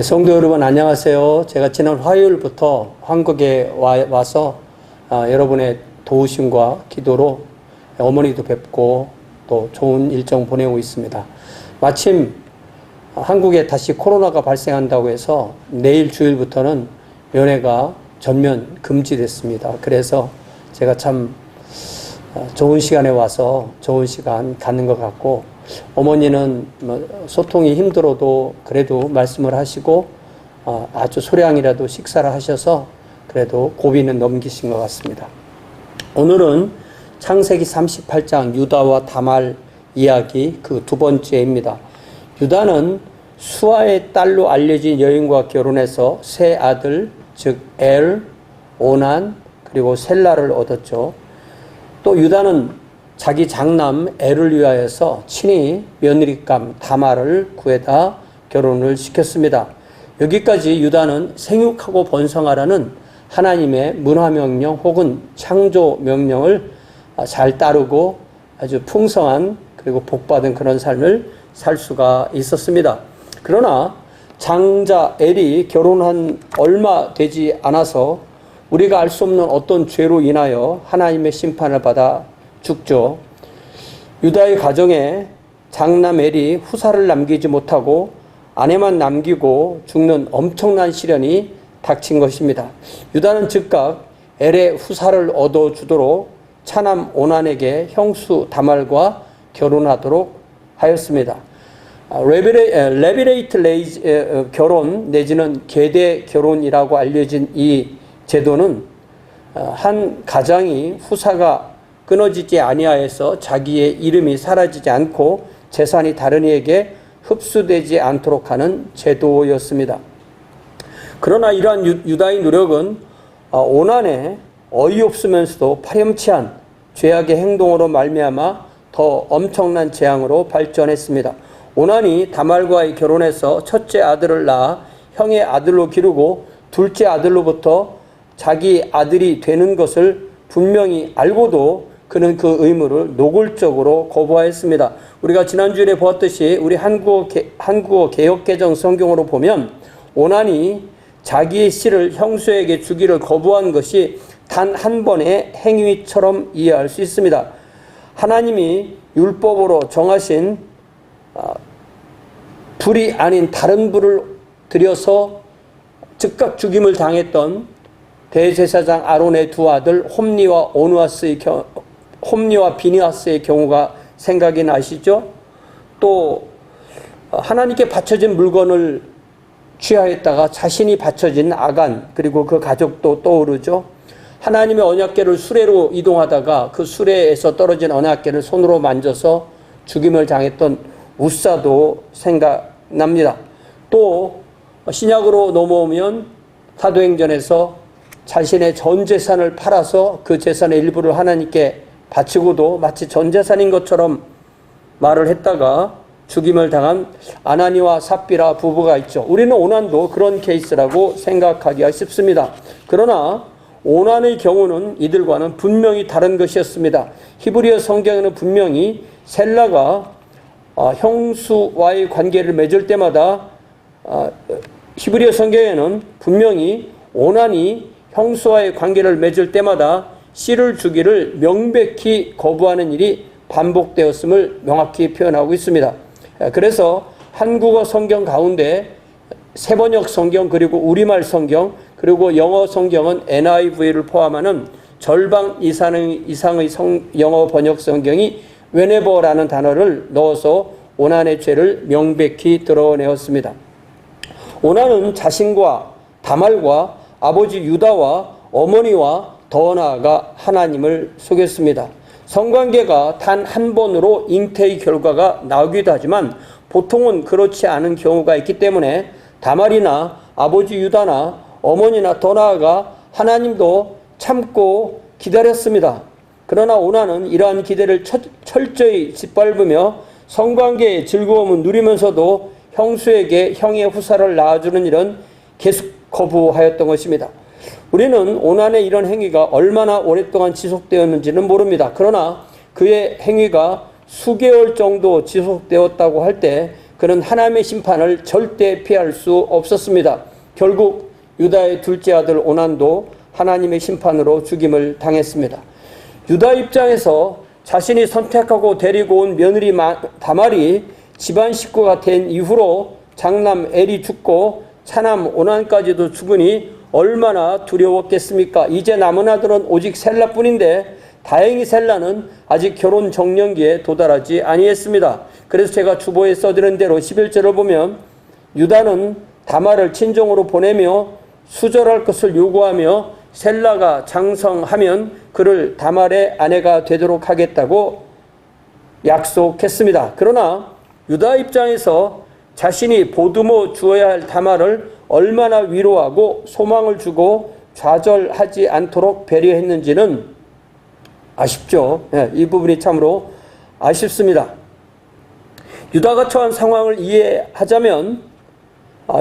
성도 여러분 안녕하세요. 제가 지난 화요일부터 한국에 와서 여러분의 도우심과 기도로 어머니도 뵙고 또 좋은 일정 보내고 있습니다. 마침 한국에 다시 코로나가 발생한다고 해서 내일 주일부터는 면회가 전면 금지됐습니다. 그래서 제가 참 좋은 시간에 와서 좋은 시간 갖는 것 같고, 어머니는 소통이 힘들어도 그래도 말씀을 하시고 아주 소량이라도 식사를 하셔서 그래도 고비는 넘기신 것 같습니다. 오늘은 창세기 38장 유다와 다말 이야기 그 두 번째입니다. 유다는 수아의 딸로 알려진 여인과 결혼해서 세 아들, 즉 엘, 오난 그리고 셀라를 얻었죠. 또 유다는 자기 장남 엘을 위하여서 친히 며느리감 다말을 구해다 결혼을 시켰습니다. 여기까지 유다는 생육하고 번성하라는 하나님의 문화명령 혹은 창조명령을 잘 따르고 아주 풍성한 그리고 복받은 그런 삶을 살 수가 있었습니다. 그러나 장자 엘이 결혼한 얼마 되지 않아서 우리가 알 수 없는 어떤 죄로 인하여 하나님의 심판을 받아 죽죠. 유다의 가정에 장남 엘이 후사를 남기지 못하고 아내만 남기고 죽는 엄청난 시련이 닥친 것입니다. 유다는 즉각 엘의 후사를 얻어주도록 차남 오난에게 형수 다말과 결혼하도록 하였습니다. 레비레이트 결혼 내지는 계대 결혼이라고 알려진 이 제도는 한 가장이 후사가 끊어지지 아니하여서 자기의 이름이 사라지지 않고 재산이 다른 이에게 흡수되지 않도록 하는 제도였습니다. 그러나 이러한 유다의 노력은 오난의 어이없으면서도 파렴치한 죄악의 행동으로 말미암아 더 엄청난 재앙으로 발전했습니다. 오난이 다말과의 결혼해서 첫째 아들을 낳아 형의 아들로 기르고 둘째 아들로부터 자기 아들이 되는 것을 분명히 알고도 그는 그 의무를 노골적으로 거부하였습니다. 우리가 지난주에 보았듯이 우리 한국어 개역개정 성경으로 보면 오난이 자기의 씨를 형수에게 주기를 거부한 것이 단 한 번의 행위처럼 이해할 수 있습니다. 하나님이 율법으로 정하신 불이 아닌 다른 불을 들여서 즉각 죽임을 당했던 대제사장 아론의 두 아들 홈니와 비니하스의 경우가 생각이 나시죠? 또 하나님께 바쳐진 물건을 취하였다가 자신이 바쳐진 아간 그리고 그 가족도 떠오르죠. 하나님의 언약궤를 수레로 이동하다가 그 수레에서 떨어진 언약궤를 손으로 만져서 죽임을 당했던 우사도 생각납니다. 또 신약으로 넘어오면 사도행전에서 자신의 전 재산을 팔아서 그 재산의 일부를 하나님께 바치고도 마치 전 재산인 것처럼 말을 했다가 죽임을 당한 아나니와 삽비라 부부가 있죠. 우리는 오난도 그런 케이스라고 생각하기가 쉽습니다. 그러나 오난의 경우는 이들과는 분명히 다른 것이었습니다. 히브리어 성경에는 분명히 셀라가 형수와의 관계를 맺을 때마다 히브리어 성경에는 분명히 오난이 형수와의 관계를 맺을 때마다 씨를 주기를 명백히 거부하는 일이 반복되었음을 명확히 표현하고 있습니다. 그래서 한국어 성경 가운데 세번역 성경 그리고 우리말 성경 그리고 영어 성경은 NIV를 포함하는 절반 이상의 영어 번역 성경이 whenever라는 단어를 넣어서 오난의 죄를 명백히 드러내었습니다. 오난은 자신과 다말과 아버지 유다와 어머니와 더 나아가 하나님을 속였습니다. 성관계가 단 한 번으로 잉태의 결과가 나오기도 하지만 보통은 그렇지 않은 경우가 있기 때문에 다말이나 아버지 유다나 어머니나 더 나아가 하나님도 참고 기다렸습니다. 그러나 오난은 이러한 기대를 철저히 짓밟으며 성관계의 즐거움을 누리면서도 형수에게 형의 후사를 낳아주는 일은 계속 거부하였던 것입니다. 우리는 오난의 이런 행위가 얼마나 오랫동안 지속되었는지는 모릅니다. 그러나 그의 행위가 수개월 정도 지속되었다고 할 때 그는 하나님의 심판을 절대 피할 수 없었습니다. 결국 유다의 둘째 아들 오난도 하나님의 심판으로 죽임을 당했습니다. 유다 입장에서 자신이 선택하고 데리고 온 며느리 다말이 집안 식구가 된 이후로 장남 엘이 죽고 차남 오난까지도 죽으니 얼마나 두려웠겠습니까? 이제 남은 아들은 오직 셀라뿐인데 다행히 셀라는 아직 결혼 정년기에 도달하지 아니했습니다. 그래서 제가 주보에 써드린 대로 11절을 보면 유다는 다말을 친정으로 보내며 수절할 것을 요구하며 셀라가 장성하면 그를 다말의 아내가 되도록 하겠다고 약속했습니다. 그러나 유다 입장에서 자신이 보듬어 주어야 할 다말을 얼마나 위로하고 소망을 주고 좌절하지 않도록 배려했는지는 아쉽죠. 이 부분이 참으로 아쉽습니다. 유다가 처한 상황을 이해하자면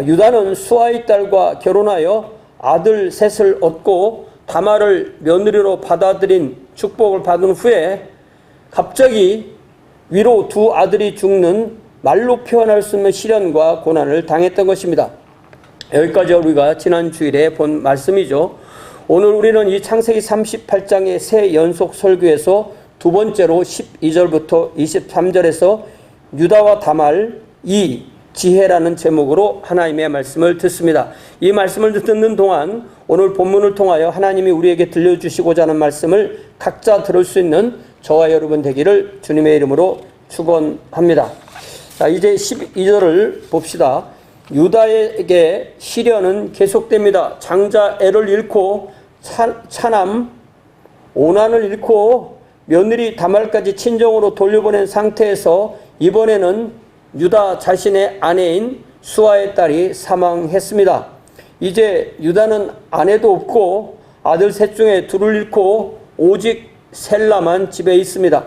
유다는 수아의 딸과 결혼하여 아들 셋을 얻고 다말을 며느리로 받아들인 축복을 받은 후에 갑자기 위로 두 아들이 죽는 말로 표현할 수 없는 시련과 고난을 당했던 것입니다. 여기까지 우리가 지난 주일에 본 말씀이죠. 오늘 우리는 이 창세기 38장의 세 연속 설교에서 두 번째로 12절부터 23절에서 유다와 다말 이 지혜라는 제목으로 하나님의 말씀을 듣습니다. 이 말씀을 듣는 동안 오늘 본문을 통하여 하나님이 우리에게 들려주시고자 하는 말씀을 각자 들을 수 있는 저와 여러분 되기를 주님의 이름으로 축원합니다. 자, 이제 12절을 봅시다. 유다에게 시련은 계속됩니다. 장자 엘을 잃고 차남 오난을 잃고 며느리 다말까지 친정으로 돌려보낸 상태에서 이번에는 유다 자신의 아내인 수아의 딸이 사망했습니다. 이제 유다는 아내도 없고 아들 셋 중에 둘을 잃고 오직 셀라만 집에 있습니다.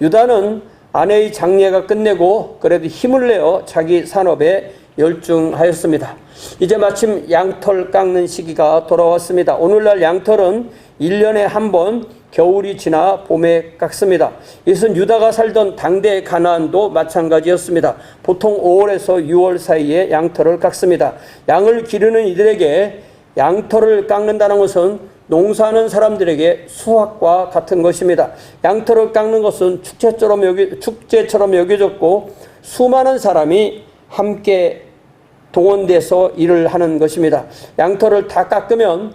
유다는 아내의 장례가 끝내고 그래도 힘을 내어 자기 산업에 열중하였습니다. 이제 마침 양털 깎는 시기가 돌아왔습니다. 오늘날 양털은 1년에 한 번 겨울이 지나 봄에 깎습니다. 이것은 유다가 살던 당대 가나안도 마찬가지였습니다. 보통 5월에서 6월 사이에 양털을 깎습니다. 양을 기르는 이들에게 양털을 깎는다는 것은 농사하는 사람들에게 수확과 같은 것입니다. 양털을 깎는 것은 축제처럼 여겨졌고 수많은 사람이 함께 동원돼서 일을 하는 것입니다. 양털을 다 깎으면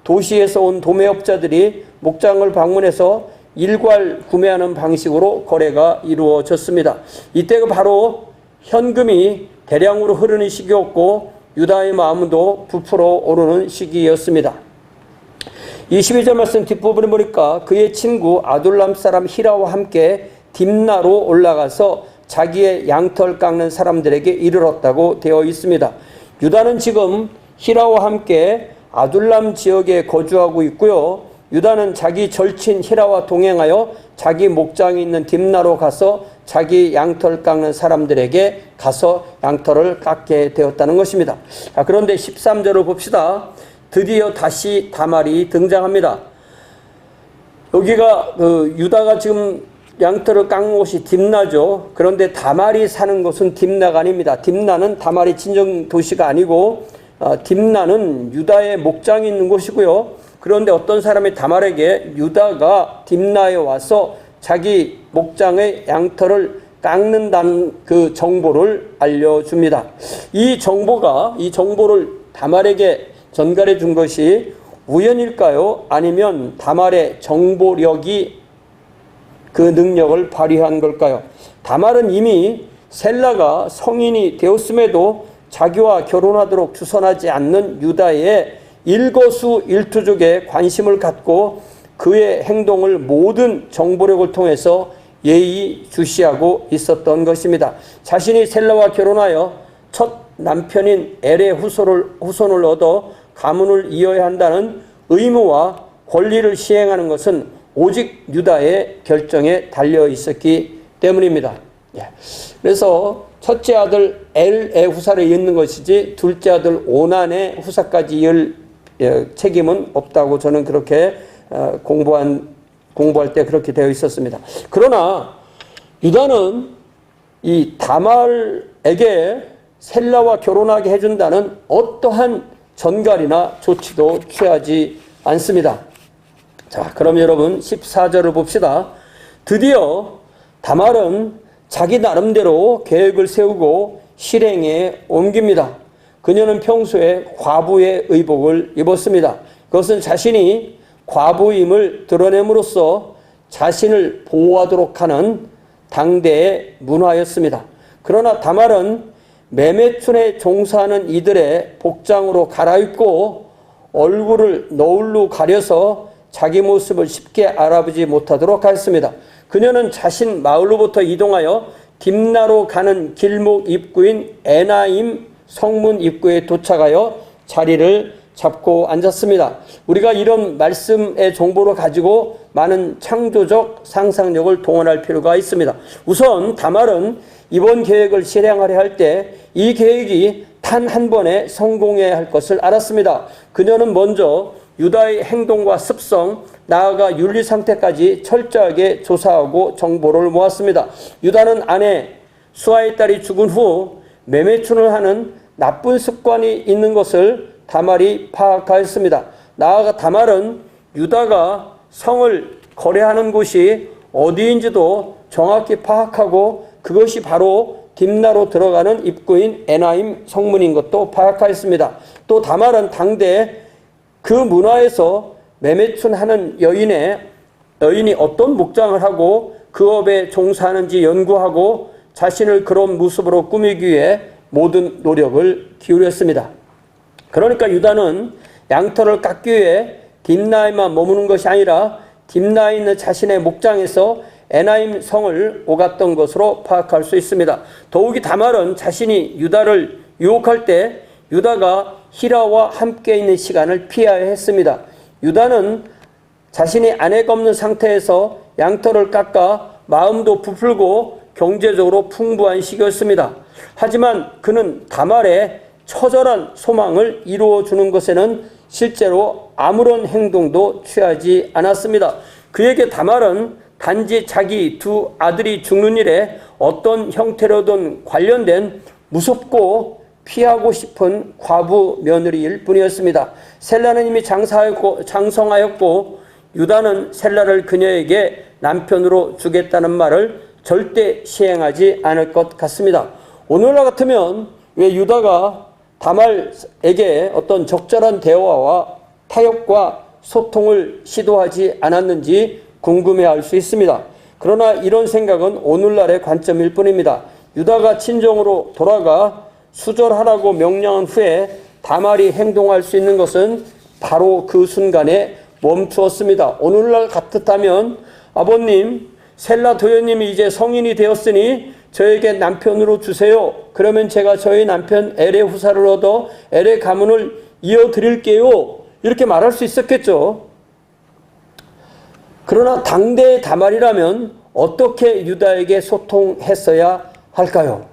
도시에서 온 도매업자들이 목장을 방문해서 일괄 구매하는 방식으로 거래가 이루어졌습니다. 이때가 바로 현금이 대량으로 흐르는 시기였고 유다의 마음도 부풀어 오르는 시기였습니다. 22절 말씀 뒷부분에 보니까 그의 친구 아둘람 사람 히라와 함께 딥나로 올라가서 자기의 양털 깎는 사람들에게 이르렀다고 되어 있습니다. 유다는 지금 히라와 함께 아둘람 지역에 거주하고 있고요. 유다는 자기 절친 히라와 동행하여 자기 목장이 있는 딥나로 가서 자기 양털 깎는 사람들에게 가서 양털을 깎게 되었다는 것입니다. 자, 그런데 13절을 봅시다. 드디어 다시 다말이 등장합니다. 여기가 유다가 지금 양털을 깎는 곳이 딥나죠. 그런데 다말이 사는 곳은 딥나가 아닙니다. 딥나는 다말의 친정 도시가 아니고 딥나는 유다의 목장이 있는 곳이고요. 그런데 어떤 사람이 다말에게 유다가 딥나에 와서 자기 목장의 양털을 깎는다는 그 정보를 알려줍니다. 이 정보를 다말에게 전달해 준 것이 우연일까요? 아니면 다말의 정보력이 그 능력을 발휘한 걸까요? 다말은 이미 셀라가 성인이 되었음에도 자기와 결혼하도록 주선하지 않는 유다의 일거수일투족에 관심을 갖고 그의 행동을 모든 정보력을 통해서 예의주시하고 있었던 것입니다. 자신이 셀라와 결혼하여 첫 남편인 엘의 후손을 얻어 가문을 이어야 한다는 의무와 권리를 시행하는 것은 오직 유다의 결정에 달려 있었기 때문입니다. 그래서 첫째 아들 엘의 후사를 잇는 것이지 둘째 아들 오난의 후사까지 이을 책임은 없다고 저는 그렇게 공부할 때 그렇게 되어 있었습니다. 그러나 유다는 이 다말에게 셀라와 결혼하게 해준다는 어떠한 전갈이나 조치도 취하지 않습니다. 자, 그럼 여러분 14절을 봅시다. 드디어 다말은 자기 나름대로 계획을 세우고 실행에 옮깁니다. 그녀는 평소에 과부의 의복을 입었습니다. 그것은 자신이 과부임을 드러냄으로써 자신을 보호하도록 하는 당대의 문화였습니다. 그러나 다말은 매매춘에 종사하는 이들의 복장으로 갈아입고 얼굴을 너울로 가려서 자기 모습을 쉽게 알아보지 못하도록 하였습니다. 그녀는 자신 마을로부터 이동하여 딥나로 가는 길목 입구인 에나임 성문 입구에 도착하여 자리를 잡고 앉았습니다. 우리가 이런 말씀의 정보를 가지고 많은 창조적 상상력을 동원할 필요가 있습니다. 우선 다말은 이번 계획을 실행하려 할 때 이 계획이 단 한 번에 성공해야 할 것을 알았습니다. 그녀는 먼저 유다의 행동과 습성, 나아가 윤리 상태까지 철저하게 조사하고 정보를 모았습니다. 유다는 아내 수아의 딸이 죽은 후 매매춘을 하는 나쁜 습관이 있는 것을 다말이 파악하였습니다. 나아가 다말은 유다가 성을 거래하는 곳이 어디인지도 정확히 파악하고 그것이 바로 딥나로 들어가는 입구인 에나임 성문인 것도 파악하였습니다. 또 다말은 당대 그 문화에서 매매춘하는 여인이 어떤 목장을 하고 그 업에 종사하는지 연구하고 자신을 그런 모습으로 꾸미기 위해 모든 노력을 기울였습니다. 그러니까 유다는 양털을 깎기 위해 딥나에만 머무는 것이 아니라 딥나에 있는 자신의 목장에서 에나임 성을 오갔던 것으로 파악할 수 있습니다. 더욱이 다말은 자신이 유다를 유혹할 때 유다가 히라와 함께 있는 시간을 피하여 했습니다. 유다는 자신이 아내가 없는 상태에서 양털을 깎아 마음도 부풀고 경제적으로 풍부한 시기였습니다. 하지만 그는 다말의 처절한 소망을 이루어주는 것에는 실제로 아무런 행동도 취하지 않았습니다. 그에게 다말은 단지 자기 두 아들이 죽는 일에 어떤 형태로든 관련된 무섭고 피하고 싶은 과부 며느리일 뿐이었습니다. 셀라는 이미 장성하였고 유다는 셀라를 그녀에게 남편으로 주겠다는 말을 절대 시행하지 않을 것 같습니다. 오늘날 같으면 왜 유다가 다말에게 어떤 적절한 대화와 타협과 소통을 시도하지 않았는지 궁금해할 수 있습니다. 그러나 이런 생각은 오늘날의 관점일 뿐입니다. 유다가 친정으로 돌아가 수절하라고 명령한 후에 다말이 행동할 수 있는 것은 바로 그 순간에 멈추었습니다. 오늘날 같았다면 아버님, 셀라 도련님이 이제 성인이 되었으니 저에게 남편으로 주세요. 그러면 제가 저희 남편 엘의 후사를 얻어 엘의 가문을 이어드릴게요. 이렇게 말할 수 있었겠죠. 그러나 당대의 다말이라면 어떻게 유다에게 소통했어야 할까요?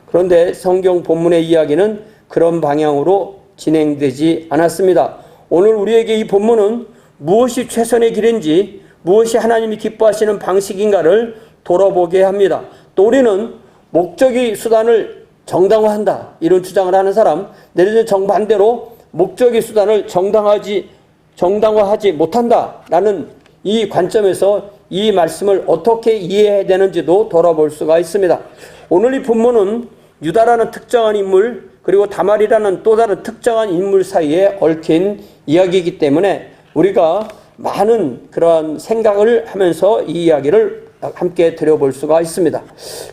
그런데 성경 본문의 이야기는 그런 방향으로 진행되지 않았습니다. 오늘 우리에게 이 본문은 무엇이 최선의 길인지, 무엇이 하나님이 기뻐하시는 방식인가를 돌아보게 합니다. 또 우리는 목적이 수단을 정당화한다, 이런 주장을 하는 사람, 내지는 정반대로 목적이 수단을 정당화하지 못한다라는 이 관점에서 이 말씀을 어떻게 이해해야 되는지도 돌아볼 수가 있습니다. 오늘 이 본문은 유다라는 특정한 인물, 그리고 다말이라는 또 다른 특정한 인물 사이에 얽힌 이야기이기 때문에 우리가 많은 그러한 생각을 하면서 이 이야기를 함께 들여볼 수가 있습니다.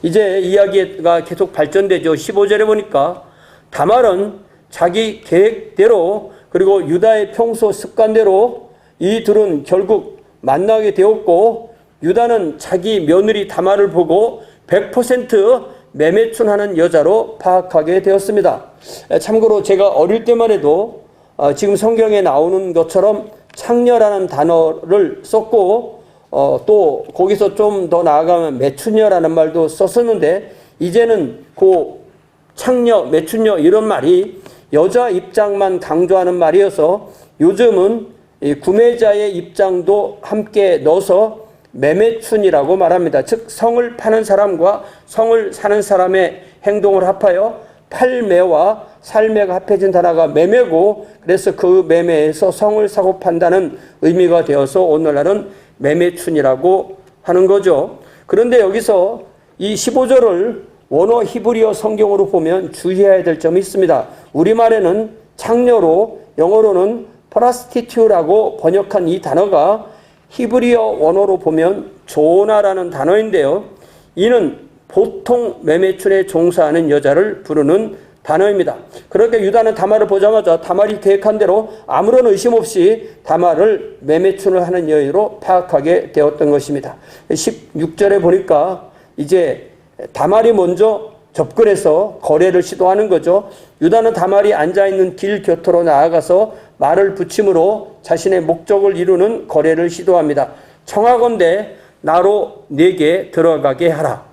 이제 이야기가 계속 발전되죠. 15절에 보니까 다말은 자기 계획대로 그리고 유다의 평소 습관대로 이 둘은 결국 만나게 되었고, 유다는 자기 며느리 다말을 보고 100% 매매춘하는 여자로 파악하게 되었습니다. 참고로 제가 어릴 때만 해도 지금 성경에 나오는 것처럼 창녀라는 단어를 썼고, 또 거기서 좀 더 나아가면 매춘녀라는 말도 썼었는데, 이제는 그 창녀, 매춘녀 이런 말이 여자 입장만 강조하는 말이어서 요즘은 구매자의 입장도 함께 넣어서 매매춘이라고 말합니다. 즉 성을 파는 사람과 성을 사는 사람의 행동을 합하여 팔매와 살매가 합해진 단어가 매매고, 그래서 그 매매에서 성을 사고 판다는 의미가 되어서 오늘날은 매매춘이라고 하는 거죠. 그런데 여기서 이 15절을 원어 히브리어 성경으로 보면 주의해야 될 점이 있습니다. 우리말에는 창녀로, 영어로는 프라스티튜라고 번역한 이 단어가 히브리어 원어로 보면 조나라는 단어인데요. 이는 보통 매매춘에 종사하는 여자를 부르는 단어입니다. 그러니까 유다는 다말을 보자마자 다말이 계획한 대로 아무런 의심 없이 다말을 매매춘을 하는 여인으로 파악하게 되었던 것입니다. 16절에 보니까 이제 다말이 먼저 접근해서 거래를 시도하는 거죠. 유다는 다말이 앉아있는 길 곁으로 나아가서 말을 붙임으로 자신의 목적을 이루는 거래를 시도합니다. 청하건대 나로 내게 들어가게 하라.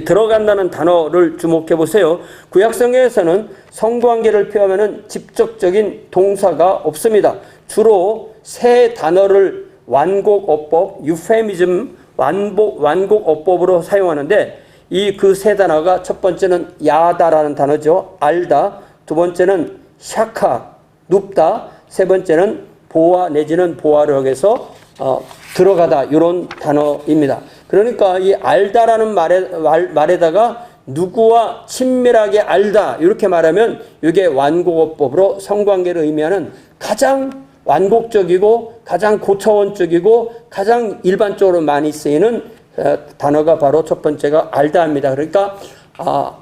들어간다는 단어를 주목해 보세요. 구약성경에서는 성관계를 표현하는 직접적인 동사가 없습니다. 주로 세 단어를 완곡어법, 유페미즘, 완곡어법으로 사용하는데, 이 그 세 단어가 첫 번째는 야다라는 단어죠. 알다. 두 번째는 샤카, 눕다. 세 번째는 보아 내지는 보아력에서 들어가다, 이런 단어입니다. 그러니까 이 알다라는 말에다가 누구와 친밀하게 알다 이렇게 말하면 이게 완곡어법으로 성관계를 의미하는 가장 완곡적이고 가장 고차원적이고 가장 일반적으로 많이 쓰이는 단어가 바로 첫 번째가 알다입니다. 그러니까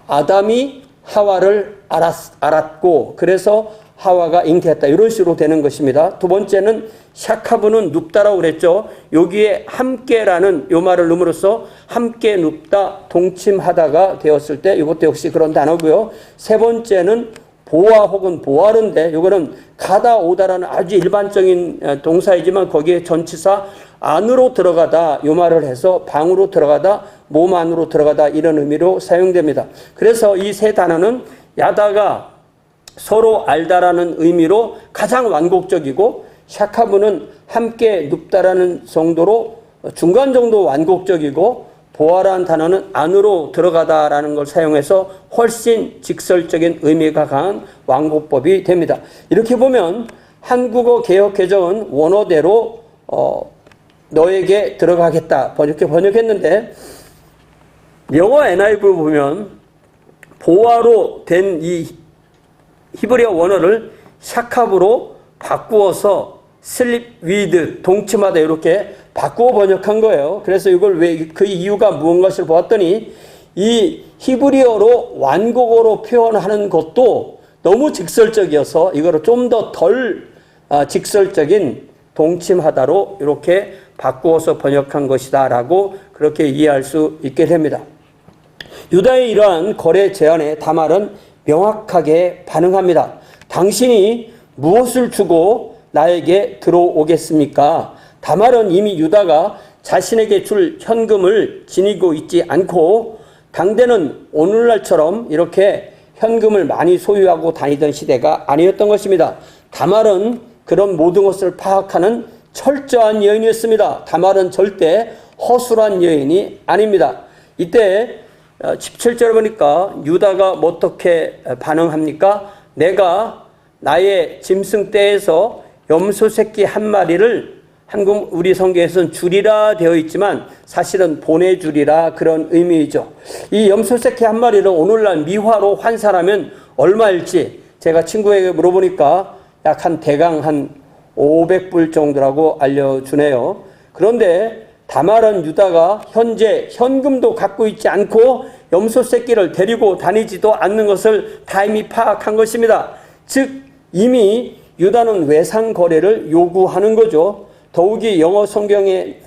아담이 하와를 알았고 그래서 하와가 잉태했다, 이런 식으로 되는 것입니다. 두 번째는 샤카브는 눕다라고 그랬죠. 여기에 함께라는 요 말을 넣음으로써 함께 눕다, 동침하다가 되었을 때 이것도 역시 그런 단어고요. 세 번째는 보아 혹은 보아른데, 이거는 가다 오다라는 아주 일반적인 동사이지만 거기에 전치사 안으로 들어가다 요 말을 해서 방으로 들어가다, 몸 안으로 들어가다, 이런 의미로 사용됩니다. 그래서 이 세 단어는 야다가 서로 알다라는 의미로 가장 완곡적이고, 샤카브는 함께 눕다라는 정도로 중간 정도 완곡적이고, 보아라는 단어는 안으로 들어가다라는 걸 사용해서 훨씬 직설적인 의미가 강한 완곡법이 됩니다. 이렇게 보면 한국어 개역 개정은 원어대로 너에게 들어가겠다 이렇게 번역했는데, 영어 NIV 보면 보아로 된 이 히브리어 원어를 샤캅으로 바꾸어서 슬립 위드, 동침하다, 이렇게 바꾸어 번역한 거예요. 그래서 이걸 왜, 그 이유가 무언가를 보았더니 이 히브리어로 완곡어로 표현하는 것도 너무 직설적이어서 이거를 좀 더 덜 직설적인 동침하다로 이렇게 바꾸어서 번역한 것이다 라고 그렇게 이해할 수 있게 됩니다. 유다의 이러한 거래 제안에 다말은 명확하게 반응합니다. 당신이 무엇을 주고 나에게 들어오겠습니까? 다말은 이미 유다가 자신에게 줄 현금을 지니고 있지 않고, 당대는 오늘날처럼 이렇게 현금을 많이 소유하고 다니던 시대가 아니었던 것입니다. 다말은 그런 모든 것을 파악하는 철저한 여인이었습니다. 다말은 절대 허술한 여인이 아닙니다. 이때 17절 보니까 유다가 어떻게 반응합니까? 내가 나의 짐승 떼에서 염소 새끼 한 마리를, 한국 우리 성경에서는 주리라 되어 있지만 사실은 보내주리라, 그런 의미이죠. 이 염소 새끼 한 마리를 오늘날 미화로 환산하면 얼마일지 제가 친구에게 물어보니까 약 한 대강 한 500불 정도라고 알려주네요. 그런데 다말은 유다가 현재 현금도 갖고 있지 않고 염소 새끼를 데리고 다니지도 않는 것을 다 이미 파악한 것입니다. 즉 이미 유다는 외상 거래를 요구하는 거죠. 더욱이 영어 성경에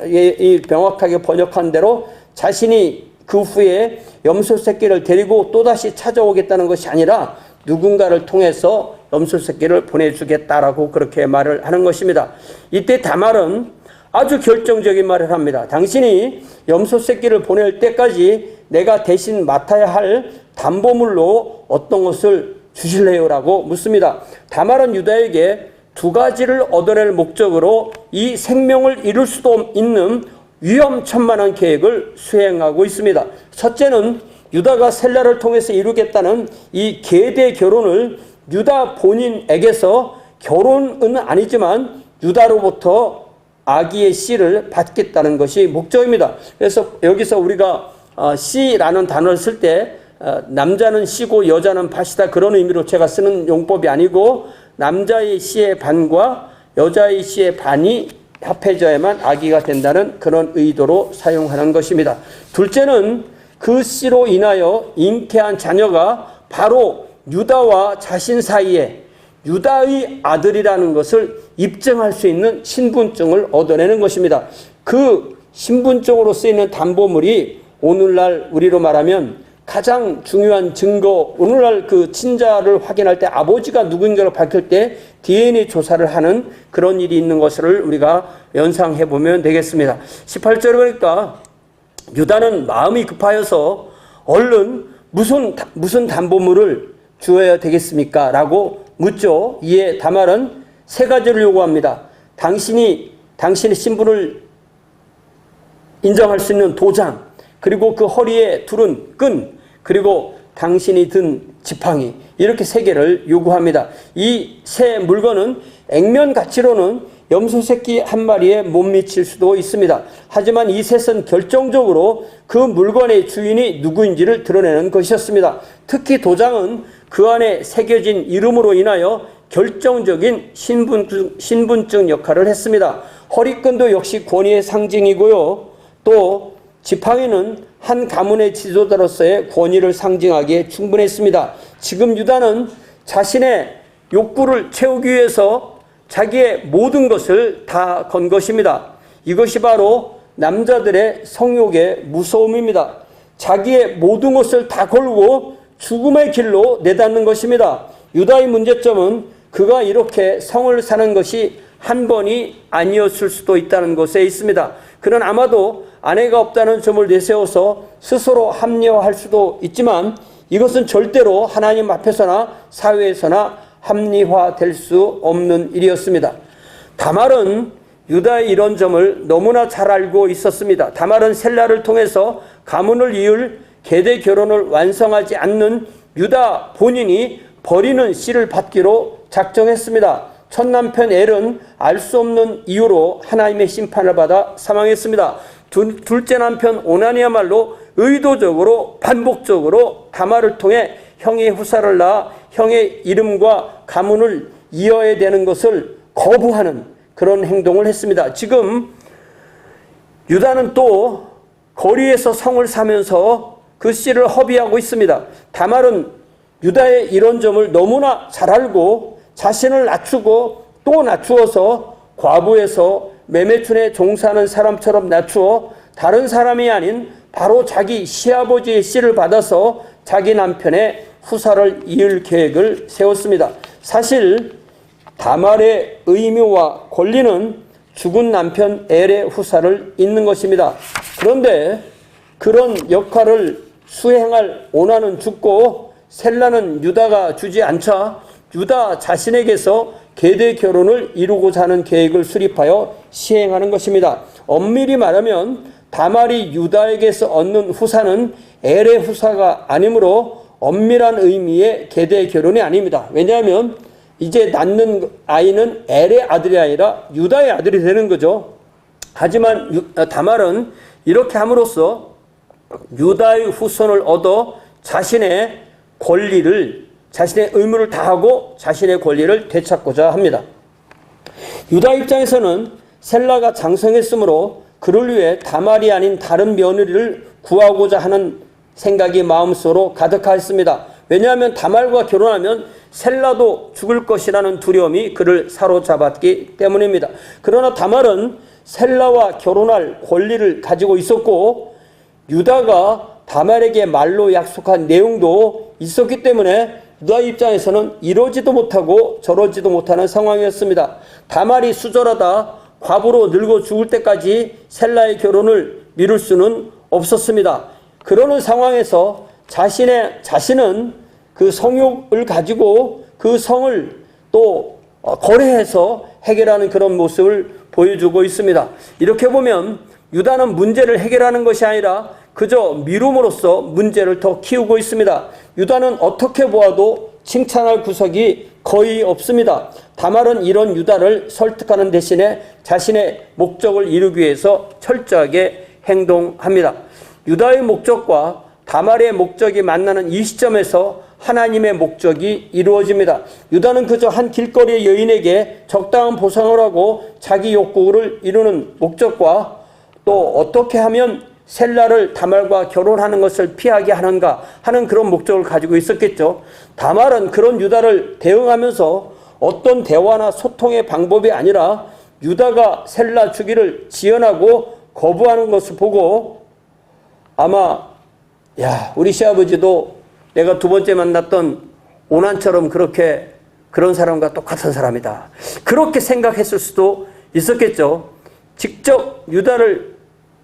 명확하게 번역한 대로 자신이 그 후에 염소 새끼를 데리고 또다시 찾아오겠다는 것이 아니라 누군가를 통해서 염소 새끼를 보내주겠다라고 그렇게 말을 하는 것입니다. 이때 다말은 아주 결정적인 말을 합니다. 당신이 염소 새끼를 보낼 때까지 내가 대신 맡아야 할 담보물로 어떤 것을 주실래요? 라고 묻습니다. 다말은 유다에게 두 가지를 얻어낼 목적으로 이 생명을 이룰 수도 있는 위험천만한 계획을 수행하고 있습니다. 첫째는 유다가 셀라를 통해서 이루겠다는 이 계대 결혼을 유다 본인에게서 결혼은 아니지만 유다로부터 아기의 씨를 받겠다는 것이 목적입니다. 그래서 여기서 우리가 씨라는 단어를 쓸 때 남자는 씨고 여자는 밭이다, 그런 의미로 제가 쓰는 용법이 아니고 남자의 씨의 반과 여자의 씨의 반이 합해져야만 아기가 된다는 그런 의도로 사용하는 것입니다. 둘째는 그 씨로 인하여 잉태한 자녀가 바로 유다와 자신 사이에 유다의 아들이라는 것을 입증할 수 있는 신분증을 얻어내는 것입니다. 그 신분증으로 쓰이는 담보물이 오늘날 우리로 말하면 가장 중요한 증거, 오늘날 그 친자를 확인할 때 아버지가 누구인가를 밝힐 때 DNA 조사를 하는 그런 일이 있는 것을 우리가 연상해 보면 되겠습니다. 18절에 보니까 유다는 마음이 급하여서 얼른 무슨 담보물을 주어야 되겠습니까? 라고 묻죠. 이에 다말은 세 가지를 요구합니다. 당신의 신분을 인정할 수 있는 도장, 그리고 그 허리에 두른 끈, 그리고 당신이 든 지팡이, 이렇게 세 개를 요구합니다. 이 세 물건은 액면 가치로는 염소 새끼 한 마리에 못 미칠 수도 있습니다. 하지만 이 셋은 결정적으로 그 물건의 주인이 누구인지를 드러내는 것이었습니다. 특히 도장은 그 안에 새겨진 이름으로 인하여 결정적인 신분증 역할을 했습니다. 허리끈도 역시 권위의 상징이고요. 또 지팡이는 한 가문의 지도자로서의 권위를 상징하기에 충분했습니다. 지금 유다는 자신의 욕구를 채우기 위해서 자기의 모든 것을 다 건 것입니다. 이것이 바로 남자들의 성욕의 무서움입니다. 자기의 모든 것을 다 걸고 죽음의 길로 내닫는 것입니다. 유다의 문제점은 그가 이렇게 성을 사는 것이 한 번이 아니었을 수도 있다는 것에 있습니다. 그는 아마도 아내가 없다는 점을 내세워서 스스로 합리화할 수도 있지만 이것은 절대로 하나님 앞에서나 사회에서나 합리화될 수 없는 일이었습니다. 다말은 유다의 이런 점을 너무나 잘 알고 있었습니다. 다말은 셀라를 통해서 가문을 이을 계대 결혼을 완성하지 않는 유다 본인이 버리는 씨를 받기로 작정했습니다. 첫 남편 엘은 알 수 없는 이유로 하나님의 심판을 받아 사망했습니다. 둘째 남편 오난이야말로 의도적으로 반복적으로 다말을 통해 형의 후사를 낳아 형의 이름과 가문을 이어야 되는 것을 거부하는 그런 행동을 했습니다. 지금 유다는 또 거리에서 성을 사면서 그 씨를 허비하고 있습니다. 다말은 유다의 이런 점을 너무나 잘 알고 자신을 낮추고 또 낮추어서 과부에서 매매춘에 종사하는 사람처럼 낮추어 다른 사람이 아닌 바로 자기 시아버지의 씨를 받아서 자기 남편의 후사를 이을 계획을 세웠습니다. 사실 다말의 의무와 권리는 죽은 남편 엘의 후사를 잇는 것입니다. 그런데 그런 역할을 수행할 오난은 죽고 셀라는 유다가 주지 않자 유다 자신에게서 계대 결혼을 이루고자 하는 계획을 수립하여 시행하는 것입니다. 엄밀히 말하면 다말이 유다에게서 얻는 후사는 엘의 후사가 아니므로 엄밀한 의미의 계대 결혼이 아닙니다. 왜냐하면 이제 낳는 아이는 엘의 아들이 아니라 유다의 아들이 되는 거죠. 하지만 다말은 이렇게 함으로써 유다의 후손을 얻어 자신의 의무를 다하고 자신의 권리를 되찾고자 합니다. 유다 입장에서는 셀라가 장성했으므로 그를 위해 다말이 아닌 다른 며느리를 구하고자 하는 생각이 마음속으로 가득하였습니다. 왜냐하면 다말과 결혼하면 셀라도 죽을 것이라는 두려움이 그를 사로잡았기 때문입니다. 그러나 다말은 셀라와 결혼할 권리를 가지고 있었고 유다가 다말에게 말로 약속한 내용도 있었기 때문에 유다 입장에서는 이러지도 못하고 저러지도 못하는 상황이었습니다. 다말이 수절하다 과부로 늙어 죽을 때까지 셀라의 결혼을 미룰 수는 없었습니다. 그러는 상황에서 자신은 그 성욕을 가지고 그 성을 또 거래해서 해결하는 그런 모습을 보여주고 있습니다. 이렇게 보면 유다는 문제를 해결하는 것이 아니라 그저 미룸으로써 문제를 더 키우고 있습니다. 유다는 어떻게 보아도 칭찬할 구석이 거의 없습니다. 다말은 이런 유다를 설득하는 대신에 자신의 목적을 이루기 위해서 철저하게 행동합니다. 유다의 목적과 다말의 목적이 만나는 이 시점에서 하나님의 목적이 이루어집니다. 유다는 그저 한 길거리의 여인에게 적당한 보상을 하고 자기 욕구를 이루는 목적과 또 어떻게 하면 셀라를 다말과 결혼하는 것을 피하게 하는가 하는 그런 목적을 가지고 있었겠죠. 다말은 그런 유다를 대응하면서 어떤 대화나 소통의 방법이 아니라 유다가 셀라 주기를 지연하고 거부하는 것을 보고 아마 우리 시아버지도 내가 두 번째 만났던 오난처럼 그런 사람과 똑같은 사람이다, 그렇게 생각했을 수도 있었겠죠. 직접 유다를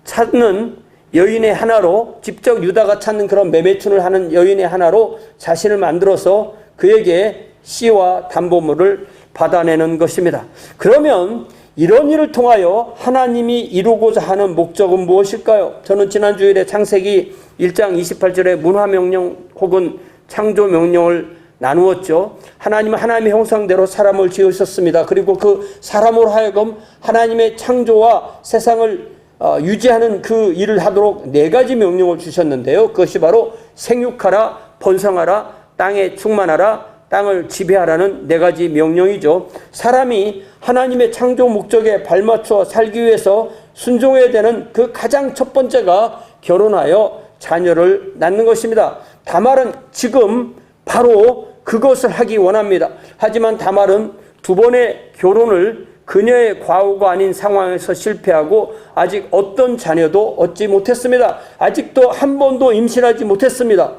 찾는 여인의 하나로, 직접 유다가 찾는 그런 매매춘을 하는 여인의 하나로 자신을 만들어서 그에게 씨와 담보물을 받아내는 것입니다. 그러면 이런 일을 통하여 하나님이 이루고자 하는 목적은 무엇일까요? 저는 지난 주일에 창세기 1장 28절의 문화명령 혹은 창조명령을 나누었죠. 하나님은 하나님의 형상대로 사람을 지으셨습니다. 그리고 그 사람으로 하여금 하나님의 창조와 세상을 유지하는 그 일을 하도록 4가지 명령을 주셨는데요. 그것이 바로 생육하라, 번성하라, 땅에 충만하라, 땅을 지배하라는 4가지 명령이죠. 사람이 하나님의 창조 목적에 발맞춰 살기 위해서 순종해야 되는 그 가장 첫 번째가 결혼하여 자녀를 낳는 것입니다. 다말은 지금 바로 그것을 하기 원합니다. 하지만 다말은 2번의 결혼을 그녀의 과오가 아닌 상황에서 실패하고 아직 어떤 자녀도 얻지 못했습니다. 아직도 한 번도 임신하지 못했습니다.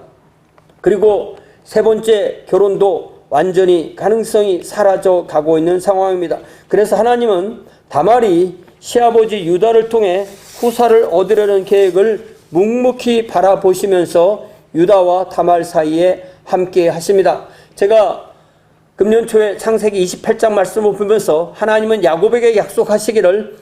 그리고 3번째 결혼도 완전히 가능성이 사라져 가고 있는 상황입니다. 그래서 하나님은 다말이 시아버지 유다를 통해 후사를 얻으려는 계획을 묵묵히 바라보시면서 유다와 다말 사이에 함께 하십니다. 제가 금년 초에 창세기 28장 말씀을 보면서 하나님은 야곱에게 약속하시기를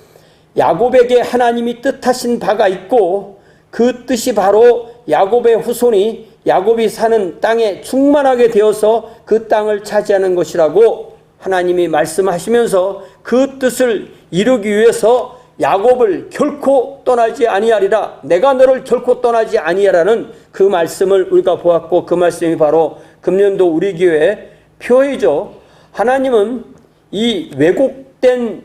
야곱에게 하나님이 뜻하신 바가 있고 그 뜻이 바로 야곱의 후손이 야곱이 사는 땅에 충만하게 되어서 그 땅을 차지하는 것이라고 하나님이 말씀하시면서 그 뜻을 이루기 위해서 야곱을 결코 떠나지 아니하리라, 내가 너를 결코 떠나지 아니하라는 그 말씀을 우리가 보았고 그 말씀이 바로 금년도 우리 교회의 표이죠. 하나님은 이 왜곡된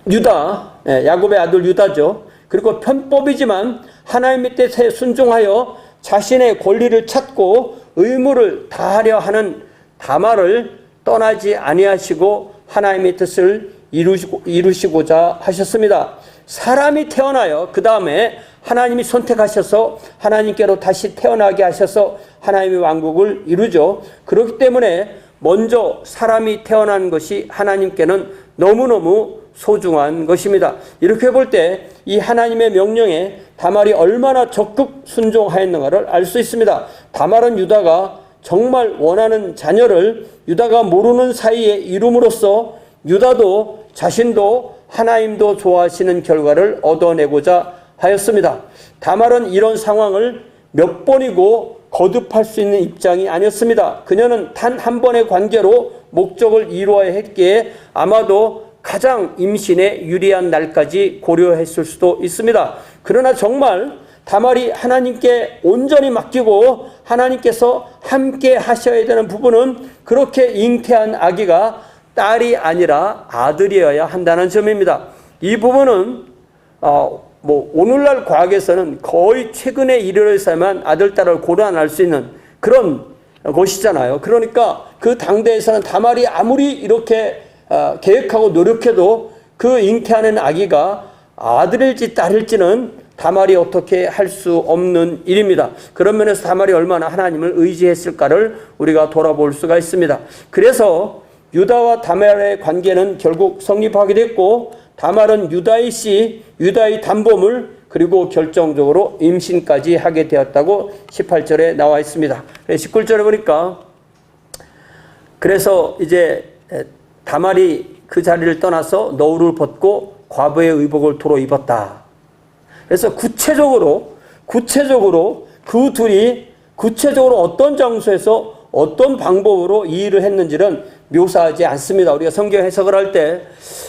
유다, 야곱의 아들 유다죠. 그리고 편법이지만 하나님의 뜻에 순종하여 자신의 권리를 찾고 의무를 다하려 하는 다말을 떠나지 아니하시고 하나님의 뜻을 이루시고자 하셨습니다. 사람이 태어나요. 그 다음에 하나님이 선택하셔서 하나님께로 다시 태어나게 하셔서 하나님의 왕국을 이루죠. 그렇기 때문에 먼저 사람이 태어난 것이 하나님께는 너무너무 소중한 것입니다. 이렇게 볼 때 이 하나님의 명령에 다말이 얼마나 적극 순종하였는가를 알 수 있습니다. 다말은 유다가 정말 원하는 자녀를 유다가 모르는 사이에 이룸으로써 유다도 자신도 하나님도 좋아하시는 결과를 얻어내고자 하였습니다. 다말은 이런 상황을 몇 번이고 거듭할 수 있는 입장이 아니었습니다. 그녀는 단 한 번의 관계로 목적을 이루어야 했기에 아마도 가장 임신에 유리한 날까지 고려했을 수도 있습니다. 그러나 정말 다말이 하나님께 온전히 맡기고 하나님께서 함께 하셔야 되는 부분은 그렇게 잉태한 아기가 딸이 아니라 아들이어야 한다는 점입니다. 이 부분은 오늘날 과학에서는 거의 최근에 이르러서만 아들, 딸을 고려할 수 있는 그런 것이잖아요. 그러니까 그 당대에서는 다말이 아무리 이렇게 계획하고 노력해도 그 잉태하는 아기가 아들일지 딸일지는 다말이 어떻게 할 수 없는 일입니다. 그런 면에서 다말이 얼마나 하나님을 의지했을까를 우리가 돌아볼 수가 있습니다. 그래서 유다와 다말의 관계는 결국 성립하게 됐고 다말은 유다의 씨, 유다의 담보물 그리고 결정적으로 임신까지 하게 되었다고 18절에 나와 있습니다. 19절에 보니까 그래서 이제 다말이 그 자리를 떠나서 너울을 벗고 과부의 의복을 도로 입었다. 그래서 구체적으로 그 둘이 구체적으로 어떤 장소에서 어떤 방법으로 이 일을 했는지는 묘사하지 않습니다. 우리가 성경 해석을 할 때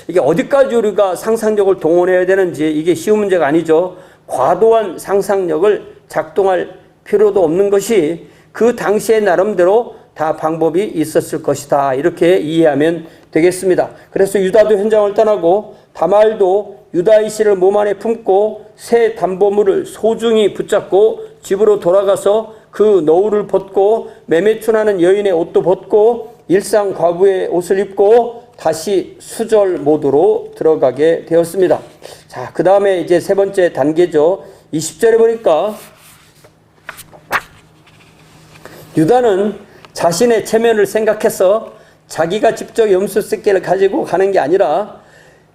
이게 어디까지 우리가 상상력을 동원해야 되는지 이게 쉬운 문제가 아니죠. 과도한 상상력을 작동할 필요도 없는 것이 그 당시의 나름대로 다 방법이 있었을 것이다. 이렇게 이해하면 되겠습니다. 그래서 유다도 현장을 떠나고 다말도 유다의 씨를 몸 안에 품고 새 담보물을 소중히 붙잡고 집으로 돌아가서 그 너울을 벗고 매매춘하는 여인의 옷도 벗고 일상 과부의 옷을 입고 다시 수절 모드로 들어가게 되었습니다. 자, 그 다음에 이제 세 번째 단계죠. 20절에 보니까 유다는 자신의 체면을 생각해서 자기가 직접 염소새끼를 가지고 가는 게 아니라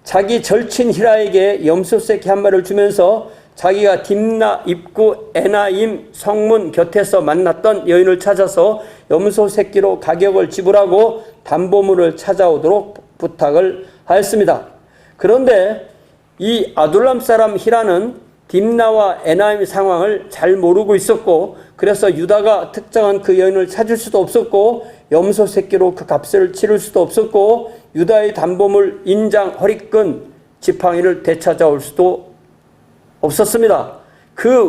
자기 절친 히라에게 염소새끼 한 마리를 주면서 자기가 딥나 입구 에나임 성문 곁에서 만났던 여인을 찾아서 염소새끼로 가격을 지불하고 담보물을 찾아오도록 부탁을 하였습니다. 그런데 이 아둘람 사람 히라는 딥나와 에나임 상황을 잘 모르고 있었고 그래서 유다가 특정한 그 여인을 찾을 수도 없었고 염소 새끼로 그 값을 치를 수도 없었고 유다의 담보물 인장 허리끈 지팡이를 되찾아올 수도 없었습니다.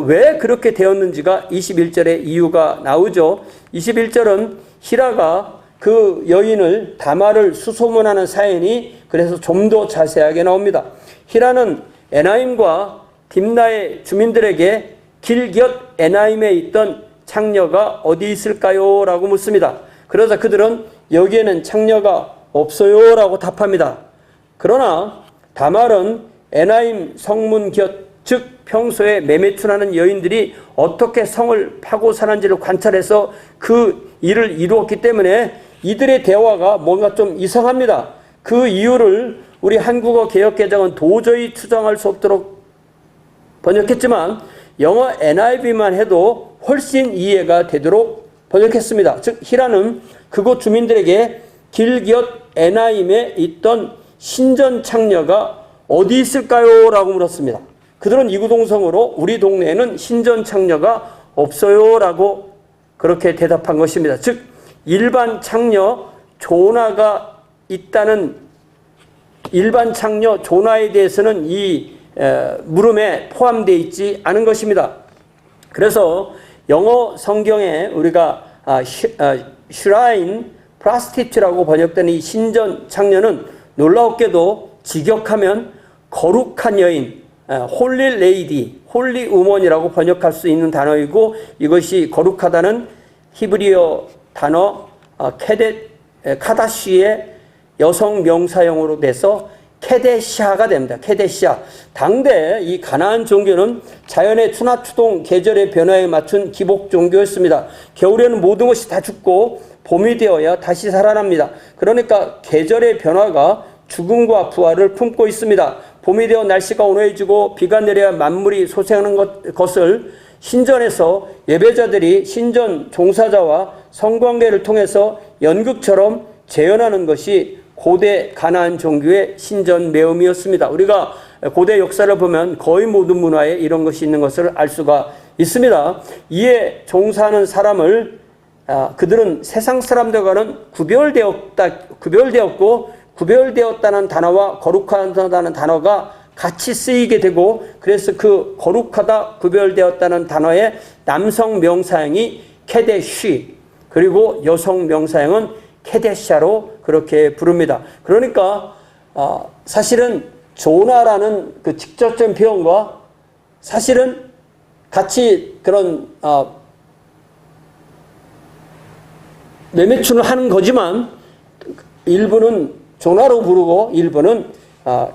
왜 그렇게 되었는지가 21절에 이유가 나오죠. 21절은 히라가 그 여인을 다말을 수소문하는 사연이 그래서 좀 더 자세하게 나옵니다. 히라는 에나임과 딥나의 주민들에게 길곁 에나임에 있던 창녀가 어디 있을까요? 라고 묻습니다. 그러자 그들은 여기에는 창녀가 없어요 라고 답합니다. 그러나 다말은 에나임 성문 곁, 즉 평소에 매매춘하는 여인들이 어떻게 성을 파고 사는지를 관찰해서 그 일을 이루었기 때문에 이들의 대화가 뭔가 좀 이상합니다. 그 이유를 우리 한국어 개역개정은 도저히 추정할 수 없도록 번역했지만 영어 NIV만 해도 훨씬 이해가 되도록 번역했습니다. 즉 히라는 그곳 주민들에게 길곁 에나임에 있던 신전 창녀가 어디 있을까요? 라고 물었습니다. 그들은 이구동성으로 우리 동네에는 신전 창녀가 없어요 라고 그렇게 대답한 것입니다. 즉 일반 창녀 조나가 있다는 일반 창녀 조나에 대해서는 이 물음에 포함되어 있지 않은 것입니다. 그래서 영어 성경에 우리가 슈라인 프라스티튜라고 번역된 이 신전 창녀는 놀라웠게도 직역하면 거룩한 여인, 홀리 레이디, 홀리 우먼이라고 번역할 수 있는 단어이고 이것이 거룩하다는 히브리어 단어 카다시의 여성 명사형으로 돼서 케데시아가 됩니다. 케데시아. 당대 이 가나안 종교는 자연의 추나추동 계절의 변화에 맞춘 기복 종교였습니다. 겨울에는 모든 것이 다 죽고 봄이 되어야 다시 살아납니다. 그러니까 계절의 변화가 죽음과 부활을 품고 있습니다. 봄이 되어 날씨가 온화해지고 비가 내려야 만물이 소생하는 것을 신전에서 예배자들이 신전 종사자와 성관계를 통해서 연극처럼 재현하는 것이 고대 가나안 종교의 신전 매음이었습니다. 우리가 고대 역사를 보면 거의 모든 문화에 이런 것이 있는 것을 알 수가 있습니다. 이에 종사하는 사람을 그들은 세상 사람들과는 구별되었다는 단어와 거룩하다는 단어가 같이 쓰이게 되고 그래서 그 거룩하다 구별되었다는 단어의 남성 명사형이 케데쉬 그리고 여성 명사형은 케데샤로 그렇게 부릅니다. 그러니까 사실은 조나라는 그 직접적인 표현과 사실은 같이 그런 매매춘을 하는 거지만 일부는 조나로 부르고 일부는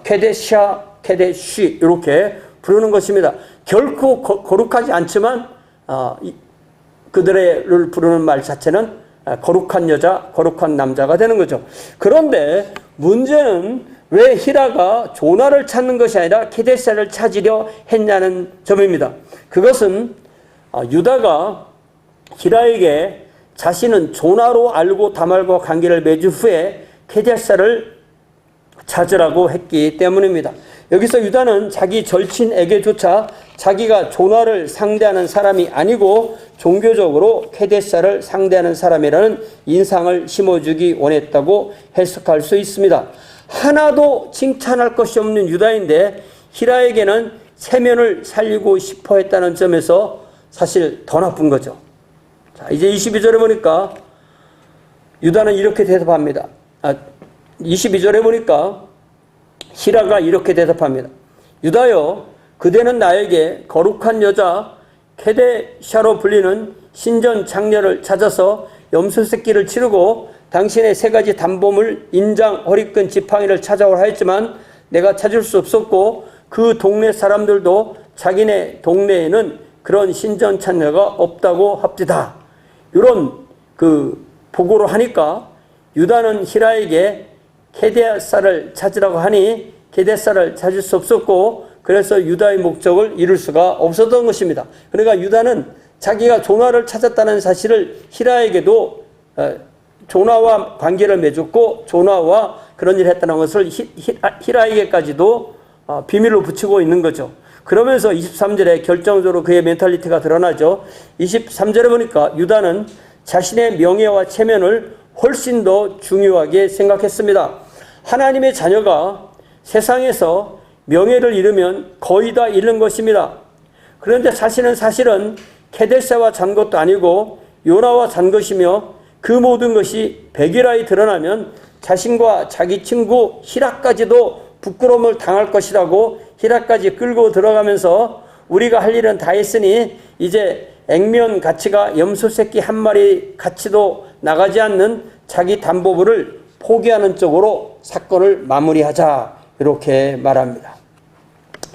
케데샤, 케데쉬 이렇게 부르는 것입니다. 결코 거룩하지 않지만 그들을 부르는 말 자체는 거룩한 여자, 거룩한 남자가 되는 거죠. 그런데 문제는 왜 히라가 조나를 찾는 것이 아니라 케데샤를 찾으려 했냐는 점입니다. 그것은 유다가 히라에게 자신은 조나로 알고 다말과 관계를 맺은 후에 케데샤를 찾으라고 했기 때문입니다. 여기서 유다는 자기 절친에게조차 자기가 조나를 상대하는 사람이 아니고 종교적으로 케데사를 상대하는 사람이라는 인상을 심어주기 원했다고 해석할 수 있습니다. 하나도 칭찬할 것이 없는 유다인데 히라에게는 체면을 살리고 싶어 했다는 점에서 사실 더 나쁜 거죠. 자, 이제 22절에 보니까 유다는 이렇게 대답합니다. 22절에 보니까 히라가 이렇게 대답합니다. 유다여, 그대는 나에게 거룩한 여자 케데샤로 불리는 신전 장녀를 찾아서 염소 새끼를 치르고 당신의 세 가지 단범을 인장, 허리끈, 지팡이를 찾아오라 했지만 내가 찾을 수 없었고 그 동네 사람들도 자기네 동네에는 그런 신전 장녀가 없다고 합디다. 이런 보고를 하니까 유다는 히라에게 케데사를 찾으라고 하니 케데사를 찾을 수 없었고 그래서 유다의 목적을 이룰 수가 없었던 것입니다. 그러니까 유다는 자기가 조나를 찾았다는 사실을 히라에게도 조나와 관계를 맺었고 조나와 그런 일을 했다는 것을 히라에게까지도 비밀로 붙이고 있는 거죠. 그러면서 23절에 결정적으로 그의 멘탈리티가 드러나죠. 23절에 보니까 유다는 자신의 명예와 체면을 훨씬 더 중요하게 생각했습니다. 하나님의 자녀가 세상에서 명예를 잃으면 거의 다 잃는 것입니다. 그런데 자신은 사실은 케데사와 잔 것도 아니고 요나와 잔 것이며 그 모든 것이 백일하에 드러나면 자신과 자기 친구 히라까지도 부끄러움을 당할 것이라고 히라까지 끌고 들어가면서 우리가 할 일은 다 했으니 이제 액면 가치가 염소 새끼 한 마리 가치도 나가지 않는 자기 담보물을 포기하는 쪽으로 사건을 마무리하자 이렇게 말합니다.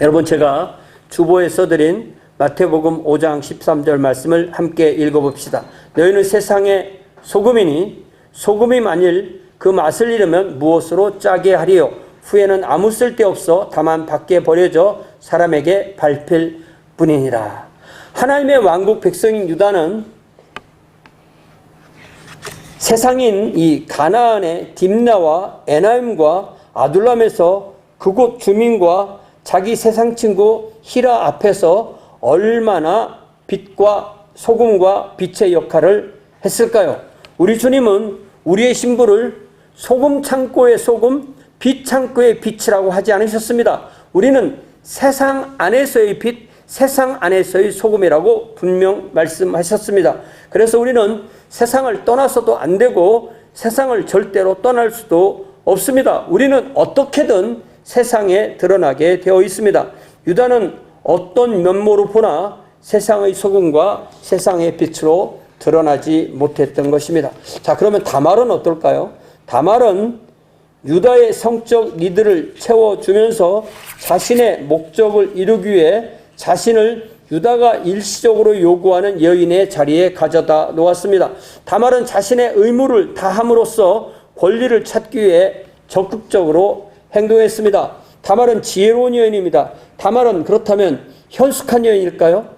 여러분, 제가 주보에 써드린 마태복음 5장 13절 말씀을 함께 읽어봅시다. 너희는 세상의 소금이니 소금이 만일 그 맛을 잃으면 무엇으로 짜게 하리요? 후에는 아무 쓸데없어 다만 밖에 버려져 사람에게 밟힐 뿐이니라. 하나님의 왕국 백성인 유다는 세상인 이 가나안의 딥나와 에나임과 아둘람에서 그곳 주민과 자기 세상 친구 히라 앞에서 얼마나 빛과 소금과 빛의 역할을 했을까요? 우리 주님은 우리의 신부를 소금 창고의 소금, 빛 창고의 빛이라고 하지 않으셨습니다. 우리는 세상 안에서의 빛, 세상 안에서의 소금이라고 분명 말씀하셨습니다. 그래서 우리는 세상을 떠나서도 안 되고 세상을 절대로 떠날 수도 없습니다. 우리는 어떻게든 세상에 드러나게 되어 있습니다. 유다는 어떤 면모로 보나 세상의 소금과 세상의 빛으로 드러나지 못했던 것입니다. 자, 그러면 다말은 어떨까요? 다말은 유다의 성적 니드를 채워주면서 자신의 목적을 이루기 위해 자신을 유다가 일시적으로 요구하는 여인의 자리에 가져다 놓았습니다. 다말은 자신의 의무를 다함으로써 권리를 찾기 위해 적극적으로 행동했습니다. 다말은 지혜로운 여인입니다. 다말은 그렇다면 현숙한 여인일까요?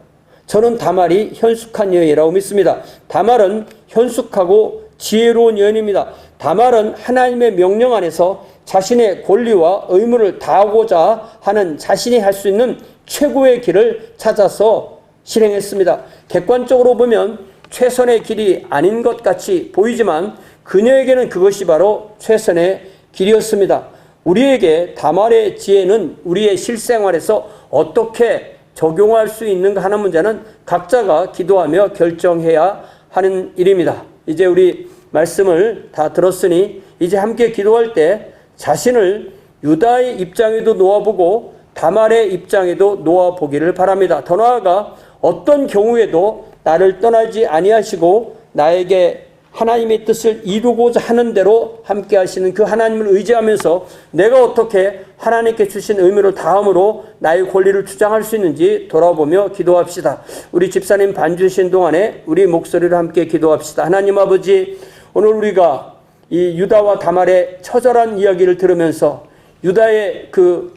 저는 다말이 현숙한 여인이라고 믿습니다. 다말은 현숙하고 지혜로운 여인입니다. 다말은 하나님의 명령 안에서 자신의 권리와 의무를 다하고자 하는 자신이 할 수 있는 최고의 길을 찾아서 실행했습니다. 객관적으로 보면 최선의 길이 아닌 것 같이 보이지만 그녀에게는 그것이 바로 최선의 길이었습니다. 우리에게 다말의 지혜는 우리의 실생활에서 어떻게 적용할 수 있는가 하는 문제는 각자가 기도하며 결정해야 하는 일입니다. 이제 우리 말씀을 다 들었으니 이제 함께 기도할 때 자신을 유다의 입장에도 놓아보고 다말의 입장에도 놓아보기를 바랍니다. 더 나아가 어떤 경우에도 나를 떠나지 아니하시고 나에게 하나님의 뜻을 이루고자 하는 대로 함께 하시는 그 하나님을 의지하면서 내가 어떻게 하나님께 주신 의무를 다함으로 나의 권리를 주장할 수 있는지 돌아보며 기도합시다. 우리 집사님 반주신 동안에 우리 목소리를 함께 기도합시다. 하나님 아버지, 오늘 우리가 이 유다와 다말의 처절한 이야기를 들으면서 유다의 그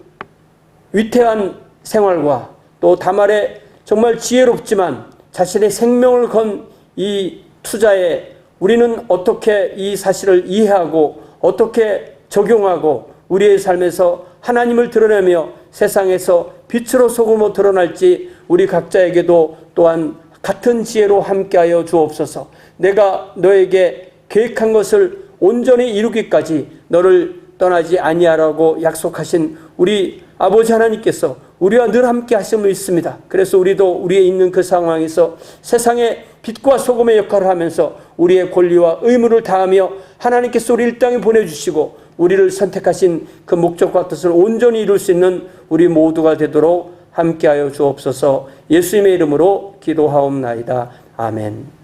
위태한 생활과 또 다말의 정말 지혜롭지만 자신의 생명을 건 이 투자에 우리는 어떻게 이 사실을 이해하고 어떻게 적용하고 우리의 삶에서 하나님을 드러내며 세상에서 빛으로 소금으로 드러날지 우리 각자에게도 또한 같은 지혜로 함께하여 주옵소서. 내가 너에게 계획한 것을 온전히 이루기까지 너를 떠나지 아니하라고 약속하신 우리 아버지 하나님께서 우리와 늘 함께 하심을 믿습니다. 그래서 우리도 우리의 있는 그 상황에서 세상의 빛과 소금의 역할을 하면서 우리의 권리와 의무를 다하며 하나님께서 우리를 땅에 보내주시고 우리를 선택하신 그 목적과 뜻을 온전히 이룰 수 있는 우리 모두가 되도록 함께하여 주옵소서. 예수님의 이름으로 기도하옵나이다. 아멘.